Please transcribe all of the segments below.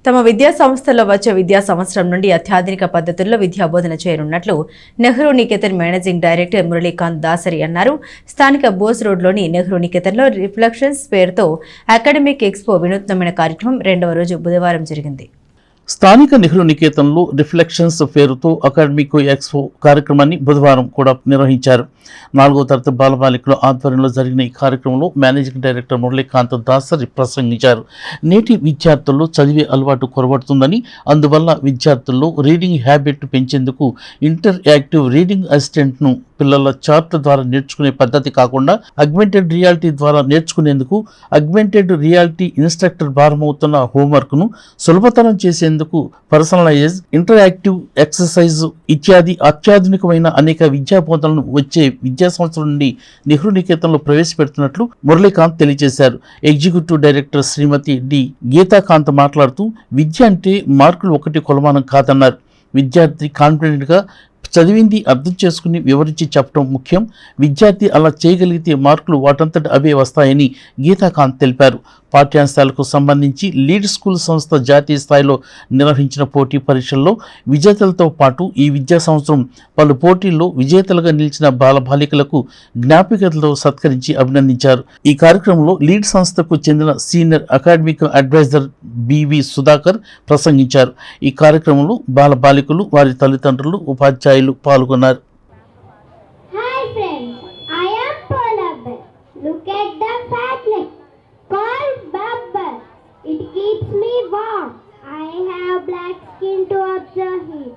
తమ విద్యా సంస్థల్లో వచ్చే విద్యా సంవత్సరం నుండి అత్యాధునిక పద్ధతుల్లో విద్యా బోధన చేయనున్నట్లు నెహ్రూ నికేతన్ మేనేజింగ్ డైరెక్టర్ మురళీకాంత్ దాసరి అన్నారు. స్థానిక బోస్ రోడ్లోని నెహ్రూ నికేతన్లో రిఫ్లెక్షన్స్ పేరుతో అకాడమిక్ ఎక్స్పో వినూత్నమైన కార్యక్రమం 2వ రోజు బుధవారం జరిగింది. స్థానిక నెహ్రూ నికేతన్లో రిఫ్లెక్షన్స్ పేరుతో అకాడమిక్ ఎక్స్పో కార్యక్రమాన్ని బుధవారం కూడా నిర్వహించారు. 4వ తరగతి బాలబాలికల ఆధ్వర్యంలో జరిగిన ఈ కార్యక్రమంలో మేనేజింగ్ డైరెక్టర్ మురళీకాంత్ దాసరి ప్రసంగించారు. నేటి విద్యార్థుల్లో చదివే అలవాటు కొరబడుతుందని, అందువల్ల విద్యార్థుల్లో రీడింగ్ హ్యాబిట్ పెంచేందుకు ఇంటర్ యాక్టివ్ రీడింగ్ అసిస్టెంట్ను పిల్లల చార్ట్ ద్వారా నేర్చుకునే పద్ధతి కాకుండా అగ్మెంటెడ్ రియాలిటీ ద్వారా నేర్చుకునేందుకు అగ్మెంటెడ్ రియాలిటీ ఇన్స్ట్రక్టర్ భారమవుతున్న హోంవర్క్ను సులభతరం చేసేందుకు పర్సనలైజ్ ఇంటరాక్టివ్ ఎక్సర్సైజ్ ఇత్యాది అత్యాధునికమైన అనేక విద్యా బోధనలను వచ్చే విద్యా సంవత్సరం నుండి నెహ్రూ నికేతన్లో ప్రవేశపెడుతున్నట్లు మురళీకాంత్ తెలియజేశారు. ఎగ్జిక్యూటివ్ డైరెక్టర్ శ్రీమతి డి గీతాకాంత్ మాట్లాడుతూ విద్య అంటే మార్కులు ఒకటి కొలమానం కాదన్నారు. విద్యార్థి కాన్ఫిడెంట్గా చదివింది అర్థం చేసుకుని వివరించి చెప్పడం ముఖ్యం. విద్యార్థి అలా చేయగలిగితే మార్కులు వాటంతట అవే వస్తాయని గీతాకాంత్ తెలిపారు. పాఠ్యాంశాలకు సంబంధించి లీడ్ స్కూల్ సంస్థ జాతీయ స్థాయిలో నిర్వహించిన పోటీ పరీక్షల్లో విజేతలతో పాటు ఈ విద్యా సంవత్సరం పలు పోటీల్లో విజేతలుగా నిలిచిన బాలబాలికలకు జ్ఞాపికలతో సత్కరించి అభినందించారు. ఈ కార్యక్రమంలో లీడ్ సంస్థకు చెందిన senior academic adviser BV Sudhakar ప్రసంగించారు. ఈ కార్యక్రమంలో బాలబాలికలు, వారి తల్లిదండ్రులు, ఉపాధ్యాయులు పాల్గొన్నారు. I have black skin to observe heat.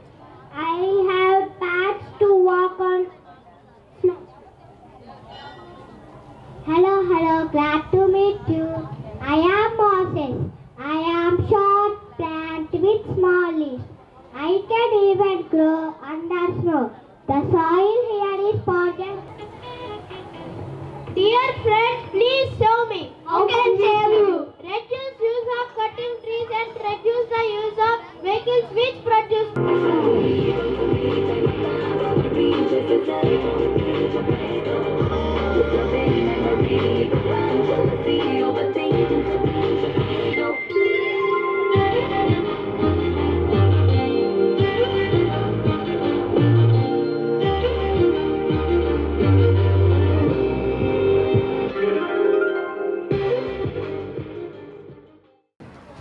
I have pads to walk on snow. Hello, glad to meet you. I am Moses. I am short plant with small leaves. I can even grow under snow. The soil here is potent. Dear friends, please show me how can save you. Reduce use of cutting trees and reduce the use of vehicles which produce.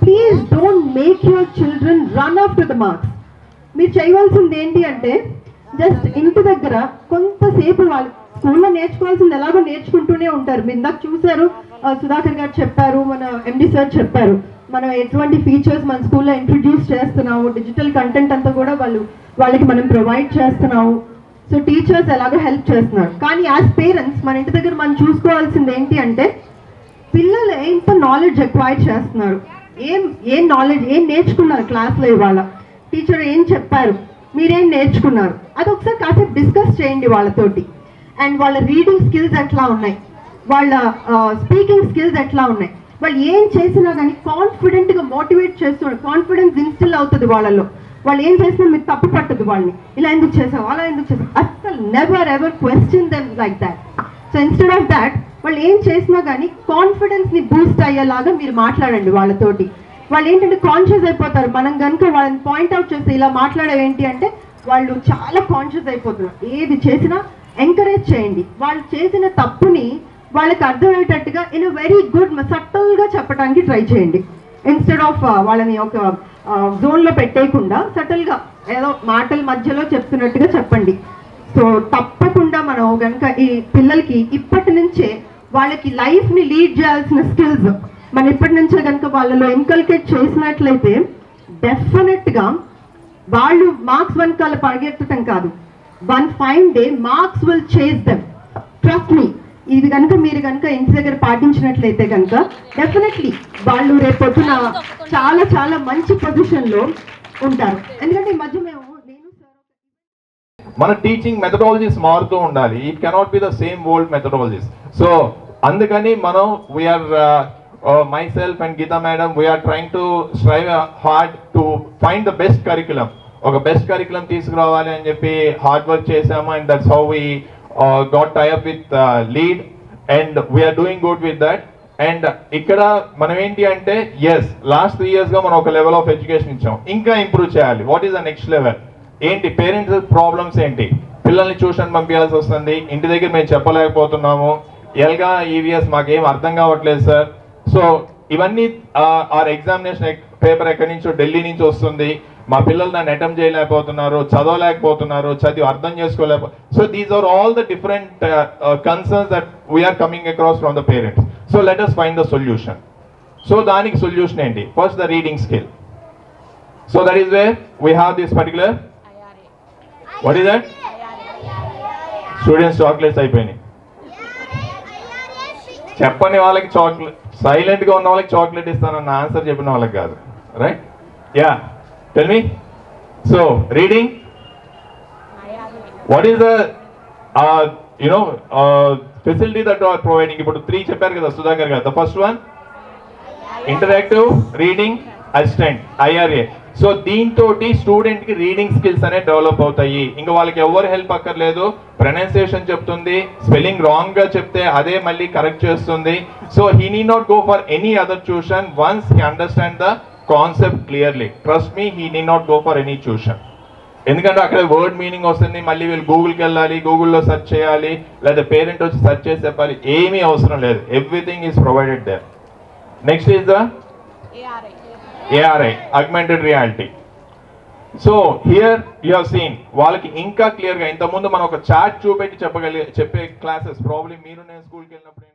Please don't make your children run after the marks. మీరు చేయవలసింది ఏంటి అంటే just ఇంటి దగ్గర కొంతసేపు వాళ్ళు స్కూల్లో నేర్చుకోవాల్సింది ఎలాగో నేర్చుకుంటూనే ఉంటారు. మీరు ఇందాక చూశారు, సుధాకర్ గారు చెప్పారు, మన ఎండి సార్ చెప్పారు, మనం ఎటువంటి ఫీచర్స్ మన స్కూల్లో ఇంట్రడ్యూస్ చేస్తున్నాము, డిజిటల్ కంటెంట్ అంతా కూడా వాళ్ళకి మనం ప్రొవైడ్ చేస్తున్నాము. సో టీచర్స్ ఎలాగో హెల్ప్ చేస్తున్నారు. కానీ యాజ్ పేరెంట్స్ మన ఇంటి దగ్గర మనం చూసుకోవాల్సింది ఏంటి అంటే పిల్లలు ఎంత నాలెడ్జ్ అక్వైర్ చేస్తున్నారు, ఏం నాలెడ్జ్ ఏం నేర్చుకున్నారు క్లాస్లో, ఇవాళ టీచర్ ఏం చెప్పారు, మీరేం నేర్చుకున్నారు, అది ఒకసారి కాసేపు డిస్కస్ చేయండి వాళ్ళతోటి. అండ్ వాళ్ళ రీడింగ్ స్కిల్స్ ఎట్లా ఉన్నాయి, వాళ్ళ స్పీకింగ్ స్కిల్స్ ఎట్లా ఉన్నాయి, వాళ్ళు ఏం చేసినా కానీ కాన్ఫిడెంట్గా మోటివేట్ చేస్తున్నారు, కాన్ఫిడెన్స్ ఇన్స్టిల్ అవుతుంది వాళ్ళలో. వాళ్ళు ఏం చేసినా మీరు తప్పు పట్టదు వాళ్ళని, ఇలా ఎందుకు చేసావు, అలా ఎందుకు చేసావు, అస్సలు never ever question them like that. So instead of that వాళ్ళు ఏం చేసినా కానీ కాన్ఫిడెన్స్ని బూస్ట్ అయ్యేలాగా మీరు మాట్లాడండి వాళ్ళతోటి. వాళ్ళు ఏంటంటే కాన్షియస్ అయిపోతారు. మనం కనుక వాళ్ళని పాయింట్అవుట్ చేస్తే ఇలా మాట్లాడేవేంటి అంటే వాళ్ళు చాలా కాన్షియస్ అయిపోతున్నారు. ఏది చేసినా ఎంకరేజ్ చేయండి. వాళ్ళు చేసిన తప్పుని వాళ్ళకి అర్థమయ్యేటట్టుగా ఇన్ వెరీ గుడ్ సటిల్గా చెప్పడానికి ట్రై చేయండి. ఇన్స్టెడ్ ఆఫ్ వాళ్ళని ఒక జోన్లో పెట్టేయకుండా సటిల్గా ఏదో మాటల మధ్యలో చెప్తున్నట్టుగా చెప్పండి. సో తప్పకుండా మనం కనుక ఈ పిల్లలకి ఇప్పటి నుంచే వాళ్ళకి లైఫ్ని లీడ్ చేయాల్సిన స్కిల్స్ మనం ఇప్పటి నుంచే కనుక వాళ్ళలో ఇన్కల్కేట్ చేసినట్లయితే డెఫినెట్గా వాళ్ళు మార్క్స్ వెనకాల పరిగెత్తడం కాదు, one fine day marks will chase them. Trust me, ఇది కనుక మీరు కనుక ఇంటి దగ్గర పాటించినట్లయితే కనుక డెఫినెట్లీ వాళ్ళు రేపొద్దున చాలా చాలా మంచి పొజిషన్లో ఉంటారు. ఎందుకంటే ఈ మధ్య మన టీచింగ్ మెథడాలజీస్ మారుతూ ఉండాలి. It cannot be the same old methodologies. So అందుకని మనం we are myself and Geeta madam, we are trying to strive hard to find the best curriculum. ఒక బెస్ట్ కరికులం తీసుకురావాలి అని చెప్పి హార్డ్ వర్క్ చేసాము. And that's how we got tie up with lead and we are doing good with that. And ఇక్కడ మనం ఏంటి అంటే yes last 3 years గా మనం ఒక లెవెల్ ఆఫ్ ఎడ్యుకేషన్ ఇచ్చాం, ఇంకా ఇంప్రూవ్ చేయాలి. What is the next level ఏంటి? పేరెంట్స్ ప్రాబ్లమ్స్ ఏంటి? పిల్లల్ని ట్యూషన్ పంపించాల్సి వస్తుంది, ఇంటి దగ్గర మేము చెప్పలేకపోతున్నాము, ఎల్గా ఈవీఎస్ మాకేం అర్థం కావట్లేదు సార్. సో ఇవన్నీ ఆర్ ఎగ్జామినేషన్ పేపర్ ఎక్కడి నుంచో ఢిల్లీ నుంచి వస్తుంది, మా పిల్లలు దాన్ని అటెంప్ట్ చేయలేకపోతున్నారు, చదవలేకపోతున్నారు, చదివి అర్థం చేసుకోలేకపో. So these are all the different concerns that we are coming across from the parents. So let us find the solution. So దానికి సొల్యూషన్ ఏంటి? First the reading skill. So that is where we have this particular, what is that? Students chocolates అయిపోయినాయి. చెప్పని వాళ్ళకి chocolate, సైలెంట్గా ఉన్న వాళ్ళకి chocolate ఇస్తానన్న answer చెప్పిన వాళ్ళకి కాదు, right? Ya, tell me. So reading, what is the facility that are providing? ఇప్పుడు 3 చెప్పారు కదా సుధాకర్ గారు. The first one interactive reading assistant, IRA. So దీంతో స్టూడెంట్ కి రీడింగ్ స్కిల్స్ అనేవి డెవలప్ అవుతాయి. ఇంకా వాళ్ళకి ఎవరు హెల్ప్ అక్కర్లేదు, ప్రొనౌన్సియేషన్ చెప్తుంది, స్పెల్లింగ్ రాంగ్ గా చెప్తే అదే మళ్ళీ కరెక్ట్ చేస్తుంది. So he need not go for any other tuition once he understand the concept clearly. Trust me, he need not go for any tuition. ఎందుకంటే అక్కడ వర్డ్ మీనింగ్ వస్తుంది, మళ్ళీ వీళ్ళు గూగుల్కి వెళ్ళాలి, గూగుల్లో సెర్చ్ చేయాలి, లేదా పేరెంట్ వచ్చి సెర్చ్ చేసి చెప్పాలి, ఏమీ అవసరం లేదు. Everything is provided there. Next is the ARI, augmented reality. So here you have seen, వాళ్ళకి ఇంకా క్లియర్గా ఇంతకుముందు మనం ఒక చార్ట్ చూపెట్టి చెప్పే క్లాసెస్ ప్రాబ్లీ మీరు నేను స్కూల్కి వెళ్ళినప్పుడు